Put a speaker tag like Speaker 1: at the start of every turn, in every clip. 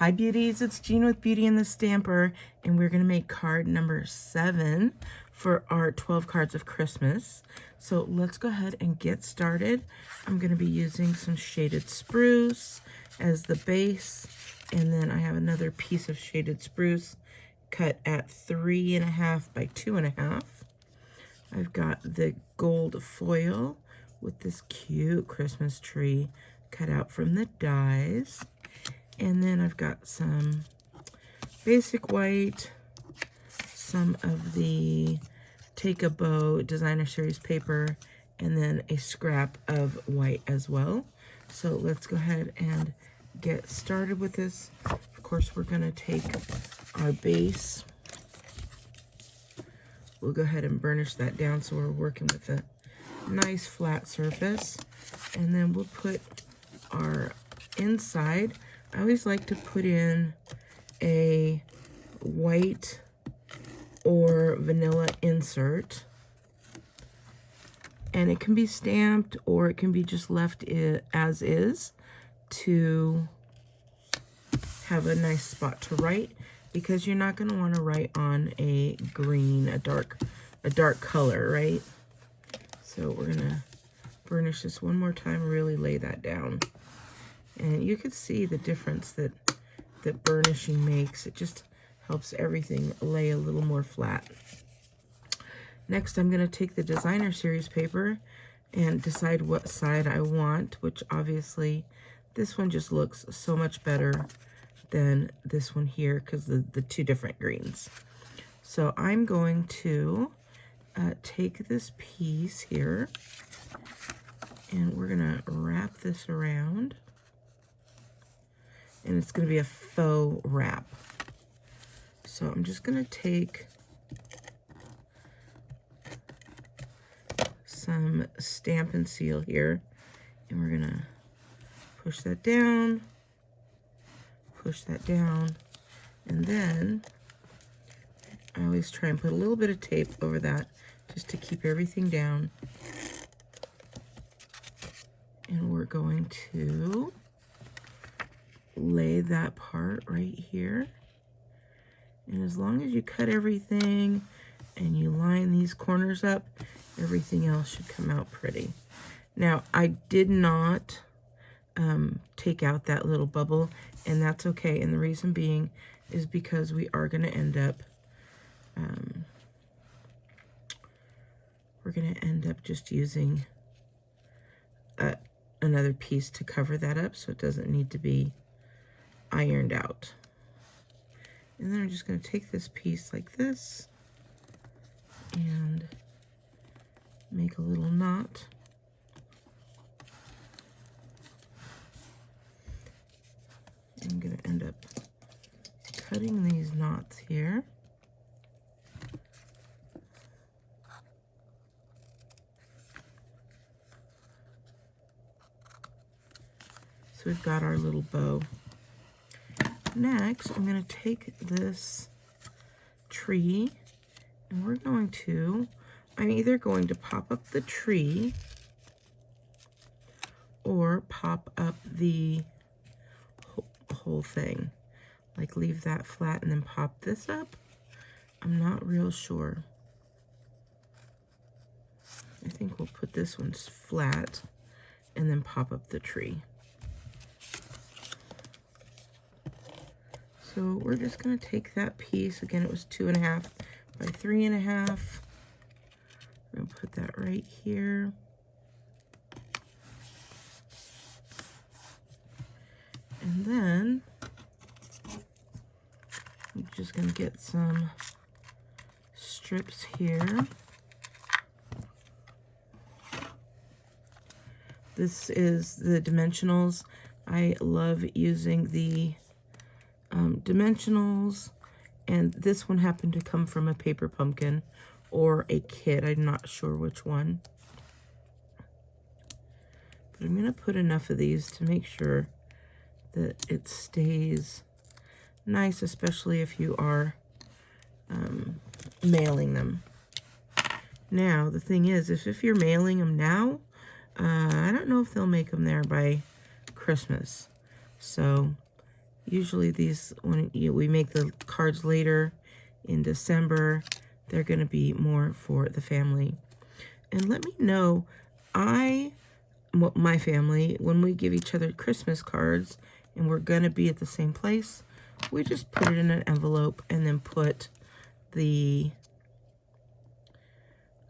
Speaker 1: Hi beauties, it's Jean with Beauty and the Stamper, and we're going to make card number 7 for our 12 cards of Christmas. So let's go ahead and get started. I'm going to be using some shaded spruce as the base, and then I have another piece of shaded spruce cut at 3.5 by 2.5. I've got the gold foil with this cute Christmas tree cut out from the dies. And then I've got some basic white, some of the Take a Bow designer series paper, and then a scrap of white as well. So let's go ahead and get started with this. Of course, we're going to take our base. We'll go ahead and burnish that down so we're working with a nice flat surface. And then we'll put our inside. I always like to put in a white or vanilla insert, and it can be stamped or it can be just left as is to have a nice spot to write, because you're not going to want to write on a green, a dark color, right? So we're going to burnish this one more time, really lay that down. And you can see the difference that burnishing makes. It just helps everything lay a little more flat. Next, I'm going to take the designer series paper and decide what side I want, which obviously this one just looks so much better than this one here because the two different greens. So I'm going to take this piece here, and we're going to wrap this around. And it's going to be a faux wrap. So I'm just going to take some Stampin' Seal here, and we're going to push that down, and then I always try and put a little bit of tape over that just to keep everything down. And we're going to lay that part right here, and as long as you cut everything and you line these corners up, everything else should come out pretty. Now, I did not take out that little bubble, and that's okay, and the reason being is because we are going to end up just using another piece to cover that up, so it doesn't need to be ironed out. And then I'm just going to take this piece like this and make a little knot. I'm going to end up cutting these knots here. So we've got our little bow. Next, I'm going to take this tree, and I'm either going to pop up the tree or pop up the whole thing. Like leave that flat and then pop this up. I'm not real sure. I think we'll put this one flat and then pop up the tree. So we're just going to take that piece. Again, it was 2.5 by 3.5. We're going to put that right here. And then I'm just going to get some strips here. This is the dimensionals. I love using the dimensionals, and this one happened to come from a paper pumpkin or a kit. I'm not sure which one, but I'm going to put enough of these to make sure that it stays nice, especially if you are mailing them. Now the thing is, if you're mailing them now, I don't know if they'll make them there by Christmas. So Usually these, when we make the cards later in December, they're going to be more for the family. And let me know, my family, when we give each other Christmas cards and we're going to be at the same place, we just put it in an envelope and then put the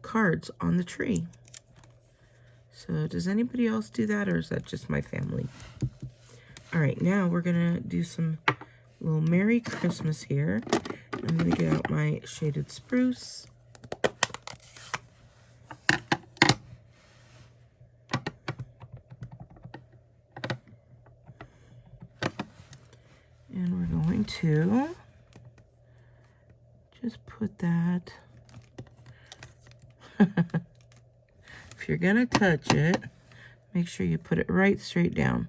Speaker 1: cards on the tree. So does anybody else do that, or is that just my family? All right, now we're gonna do some little Merry Christmas here. I'm gonna get out my shaded spruce. And we're going to just put that. If you're gonna touch it, make sure you put it right straight down.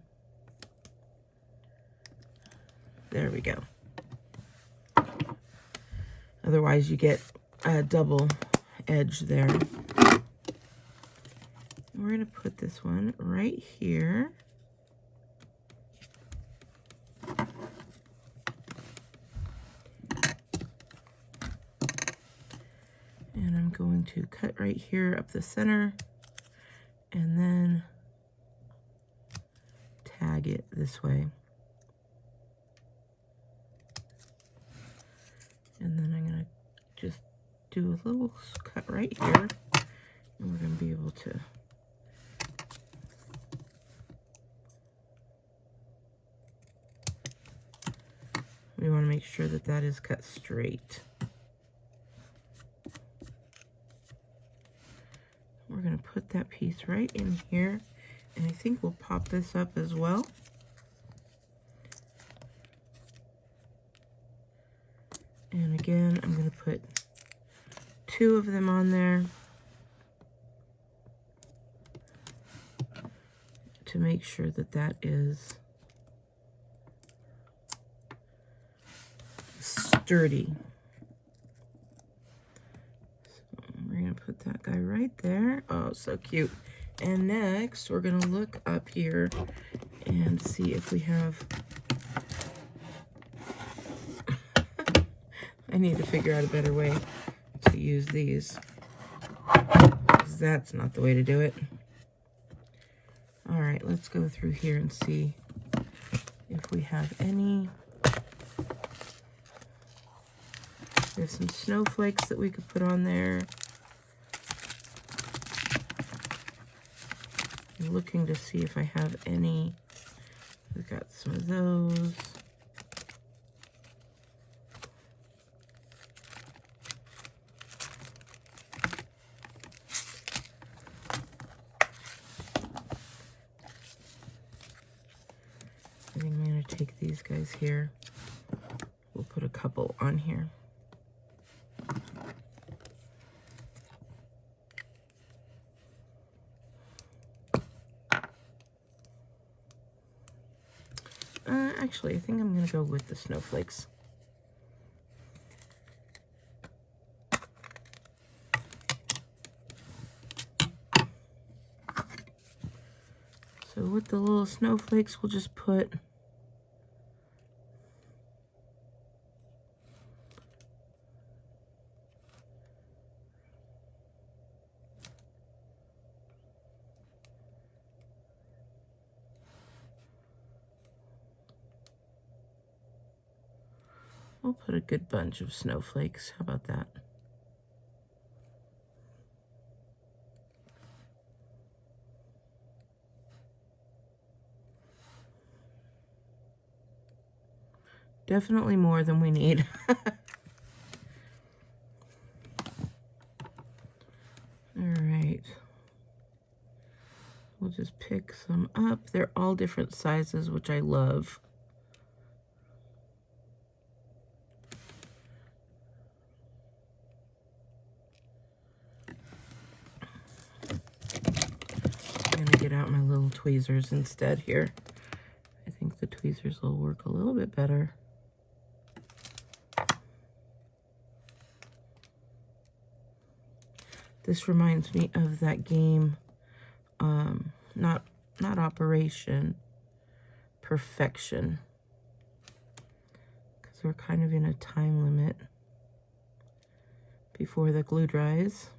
Speaker 1: There we go. Otherwise you get a double edge there. And we're gonna put this one right here. And I'm going to cut right here up the center and then tag it this way. And then I'm going to just do a little cut right here, and we're going to be able to we want to make sure that that is cut straight. We're going to put that piece right in here, and I think we'll pop this up as well. And again, I'm going to put 2 of them on there to make sure that that is sturdy. We're going to put that guy right there. Oh, so cute. And next, we're going to look up here and see if we have... I need to figure out a better way to use these, because that's not the way to do it. All right, let's go through here and see if we have any. There's some snowflakes that we could put on there. I'm looking to see if I have any. We've got some of those. I think I'm going to take these guys here. We'll put a couple on here. Actually, I think I'm going to go with the snowflakes. So with the little snowflakes, we'll just put a good bunch of snowflakes. How about that? Definitely more than we need. All right. We'll just pick some up. They're all different sizes, which I love. I'm gonna get out my little tweezers instead here. I think the tweezers will work a little bit better. This reminds me of that game, not Operation Perfection. because we're kind of in a time limit before the glue dries.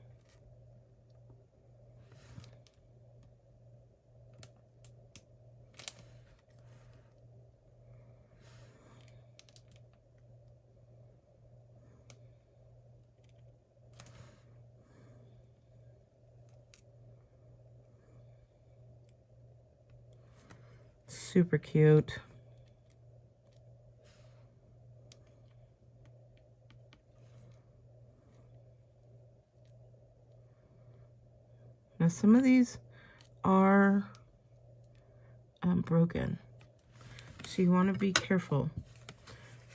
Speaker 1: Super cute. Now some of these are broken, so you want to be careful.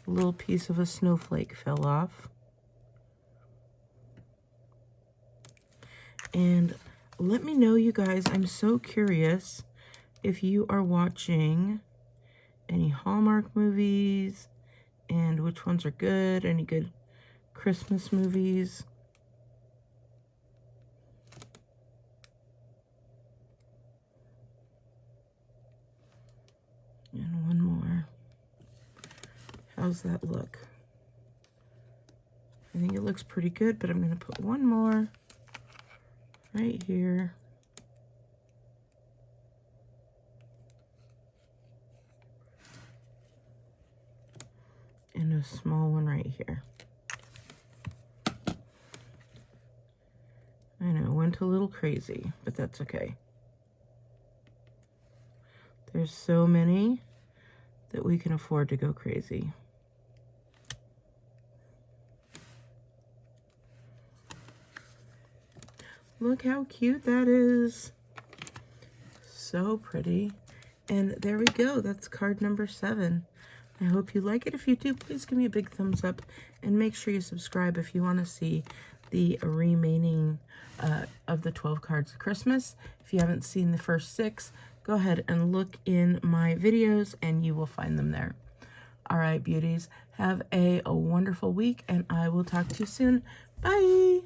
Speaker 1: A little piece of a snowflake fell off. And let me know, you guys, I'm so curious if you are watching any Hallmark movies and which ones are good, any good Christmas movies. And one more. How's that look? I think it looks pretty good, but I'm going to put one more right here. And a small one right here. I know, went a little crazy, but that's okay. There's so many that we can afford to go crazy. Look how cute that is. So pretty. And there we go. That's card number 7. I hope you like it. If you do, please give me a big thumbs up and make sure you subscribe if you want to see the remaining of the 12 cards of Christmas. If you haven't seen the first 6, go ahead and look in my videos and you will find them there. All right, beauties, have a wonderful week and I will talk to you soon. Bye.